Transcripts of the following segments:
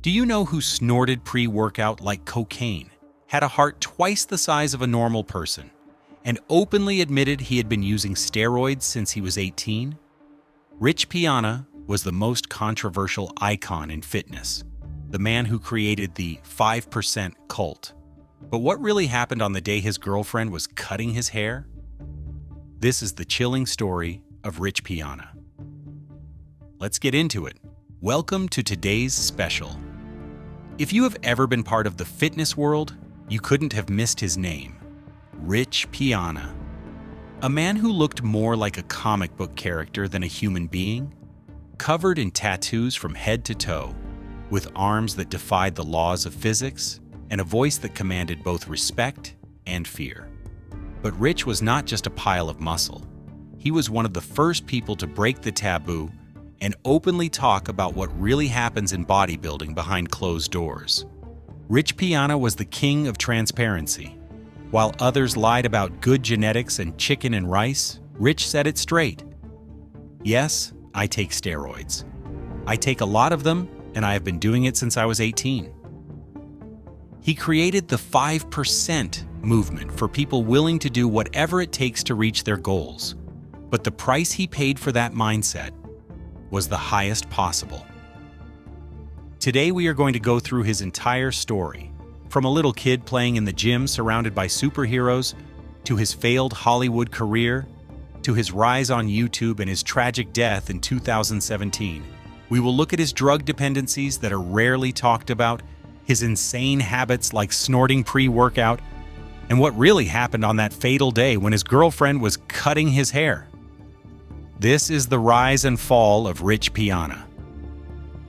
Do you know who snorted pre-workout like cocaine, had a heart twice the size of a normal person, and openly admitted he had been using steroids since he was 18? Rich Piana was the most controversial icon in fitness, the man who created the 5% cult. But what really happened on the day his girlfriend was cutting his hair? This is the chilling story of Rich Piana. Let's get into it. Welcome to today's special. If you have ever been part of the fitness world, you couldn't have missed his name, Rich Piana. A man who looked more like a comic book character than a human being, covered in tattoos from head to toe, with arms that defied the laws of physics, and a voice that commanded both respect and fear. But Rich was not just a pile of muscle. He was one of the first people to break the taboo and openly talk about what really happens in bodybuilding behind closed doors. Rich Piana was the king of transparency. While others lied about good genetics and chicken and rice, Rich said it straight. Yes, I take steroids. I take a lot of them, and I have been doing it since I was 18. He created the 5% movement for people willing to do whatever it takes to reach their goals. But the price he paid for that mindset was the highest possible. Today we are going to go through his entire story, from a little kid playing in the gym surrounded by superheroes, to his failed Hollywood career, to his rise on YouTube and his tragic death in 2017. We will look at his drug dependencies that are rarely talked about, his insane habits like snorting pre-workout, and what really happened on that fatal day when his girlfriend was cutting his hair. This is the rise and fall of Rich Piana.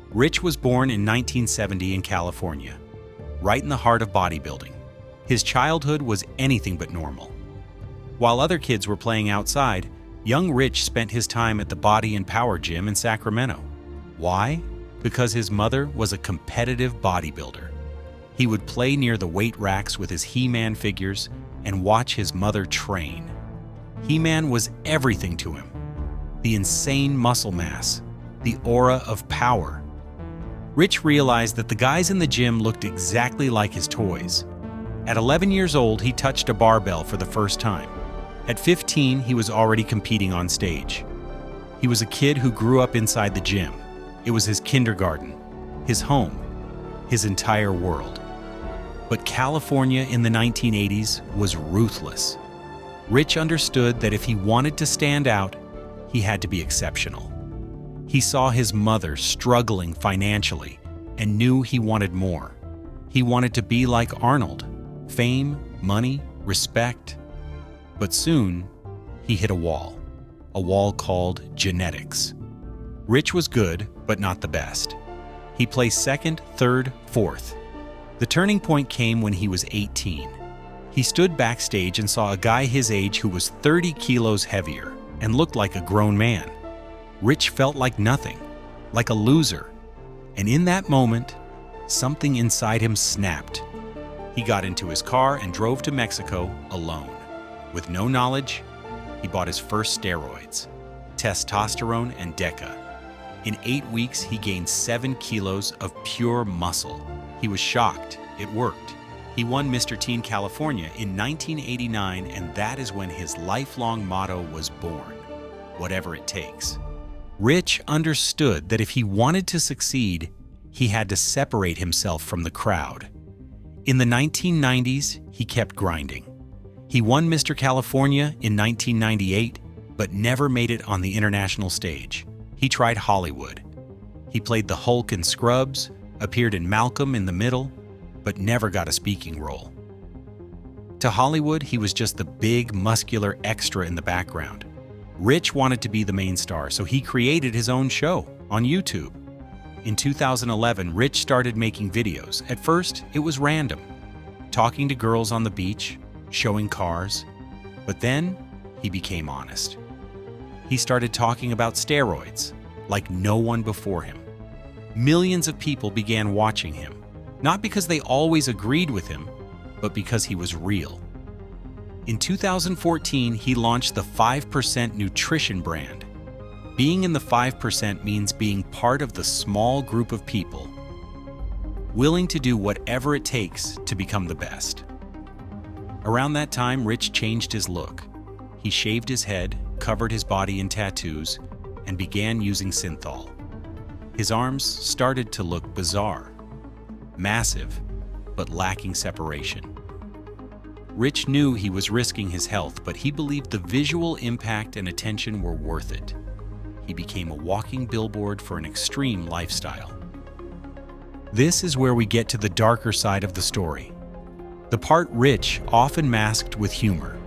Rich was born in 1970 in California, right in the heart of bodybuilding. His childhood was anything but normal. While other kids were playing outside, young Rich spent his time at the Body and Power Gym in Sacramento. Why? Because his mother was a competitive bodybuilder. He would play near the weight racks with his He-Man figures and watch his mother train. He-Man was everything to him. The insane muscle mass, the aura of power. Rich realized that the guys in the gym looked exactly like his toys. At 11 years old, he touched a barbell for the first time. At 15, he was already competing on stage. He was a kid who grew up inside the gym. It was his kindergarten, his home, his entire world. But California in the 1980s was ruthless. Rich understood that if he wanted to stand out, he had to be exceptional. He saw his mother struggling financially and knew he wanted more. He wanted to be like Arnold, fame, money, respect. But soon, he hit a wall called genetics. Rich was good, but not the best. He placed second, third, fourth. The turning point came when he was 18. He stood backstage and saw a guy his age who was 30 kilos heavier and looked like a grown man. Rich felt like nothing, like a loser. And in that moment, something inside him snapped. He got into his car and drove to Mexico alone. With no knowledge, he bought his first steroids, testosterone and Deca. In 8 weeks, he gained 7 kilos of pure muscle. He was shocked. It worked. He won Mr. Teen California in 1989, and that is when his lifelong motto was born: whatever it takes. Rich understood that if he wanted to succeed, he had to separate himself from the crowd. In the 1990s, he kept grinding. He won Mr. California in 1998, but never made it on the international stage. He tried Hollywood. He played the Hulk in Scrubs, appeared in Malcolm in the Middle, but never got a speaking role. To Hollywood, he was just the big, muscular extra in the background. Rich wanted to be the main star, so he created his own show on YouTube. In 2011, Rich started making videos. At first, it was random, talking to girls on the beach, showing cars. But then, he became honest. He started talking about steroids, like no one before him. Millions of people began watching him, not because they always agreed with him, but because he was real. In 2014, he launched the 5% nutrition brand. Being in the 5% means being part of the small group of people willing to do whatever it takes to become the best. Around that time, Rich changed his look. He shaved his head, covered his body in tattoos, and began using synthol. His arms started to look bizarre, massive, but lacking separation. Rich knew he was risking his health, but he believed the visual impact and attention were worth it. He became a walking billboard for an extreme lifestyle. This is where we get to the darker side of the story. The part Rich often masked with humor.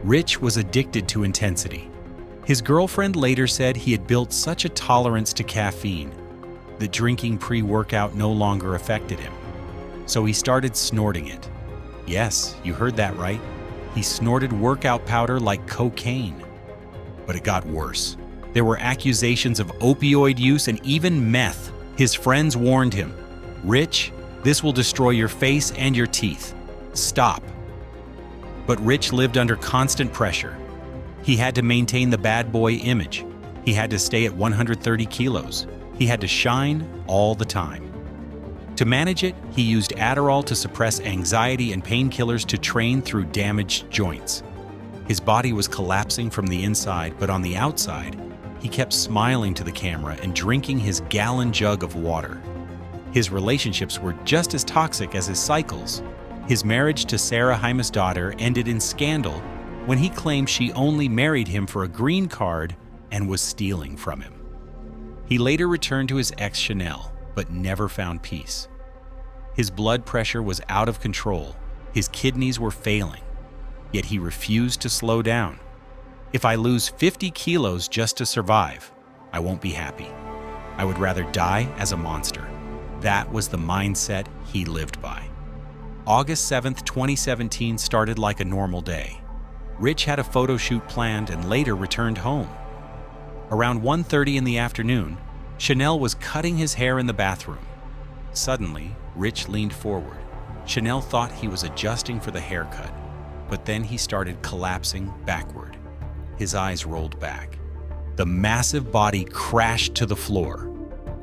Rich was addicted to intensity. His girlfriend later said he had built such a tolerance to caffeine that drinking pre-workout no longer affected him. So he started snorting it. Yes, you heard that right. He snorted workout powder like cocaine. But it got worse. There were accusations of opioid use and even meth. His friends warned him, "Rich, this will destroy your face and your teeth. Stop." But Rich lived under constant pressure. He had to maintain the bad boy image. He had to stay at 130 kilos. He had to shine all the time. To manage it, he used Adderall to suppress anxiety and painkillers to train through damaged joints. His body was collapsing from the inside, but on the outside, he kept smiling to the camera and drinking his gallon jug of water. His relationships were just as toxic as his cycles. His marriage to Sarah Heimisdottir ended in scandal when he claimed she only married him for a green card and was stealing from him. He later returned to his ex Chanel, but never found peace. His blood pressure was out of control. His kidneys were failing, yet he refused to slow down. "If I lose 50 kilos just to survive, I won't be happy. I would rather die as a monster." That was the mindset he lived by. August 7th, 2017 started like a normal day. Rich had a photo shoot planned and later returned home. Around 1:30 in the afternoon, Chanel was cutting his hair in the bathroom. Suddenly, Rich leaned forward. Chanel thought he was adjusting for the haircut, but then he started collapsing backward. His eyes rolled back. The massive body crashed to the floor.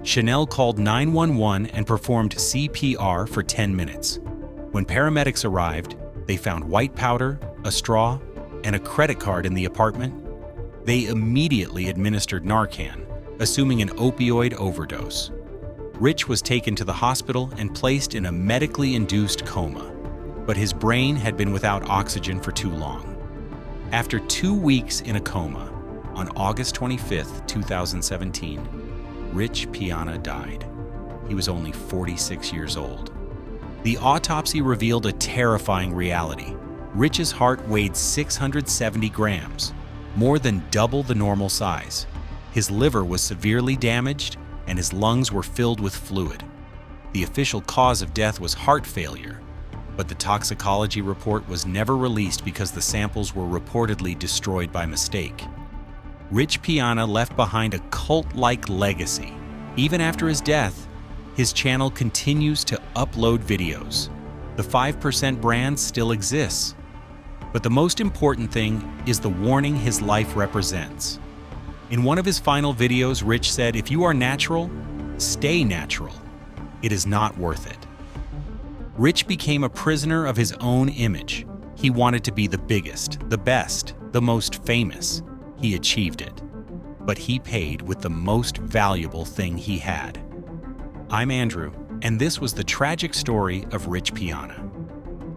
Chanel called 911 and performed CPR for 10 minutes. When paramedics arrived, they found white powder, a straw, and a credit card in the apartment. They immediately administered Narcan, assuming an opioid overdose. Rich was taken to the hospital and placed in a medically induced coma, but his brain had been without oxygen for too long. After 2 weeks in a coma, on August 25, 2017, Rich Piana died. He was only 46 years old. The autopsy revealed a terrifying reality. Rich's heart weighed 670 grams, more than double the normal size. His liver was severely damaged, and his lungs were filled with fluid. The official cause of death was heart failure, but the toxicology report was never released because the samples were reportedly destroyed by mistake. Rich Piana left behind a cult-like legacy. Even after his death, his channel continues to upload videos. The 5% brand still exists. But the most important thing is the warning his life represents. In one of his final videos, Rich said, "If you are natural, stay natural. It is not worth it." Rich became a prisoner of his own image. He wanted to be the biggest, the best, the most famous. He achieved it. But he paid with the most valuable thing he had. I'm Andrew, and this was the tragic story of Rich Piana.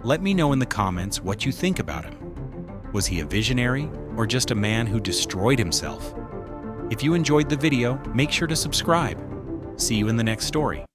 Let me know in the comments what you think about him. Was he a visionary or just a man who destroyed himself? If you enjoyed the video, make sure to subscribe. See you in the next story.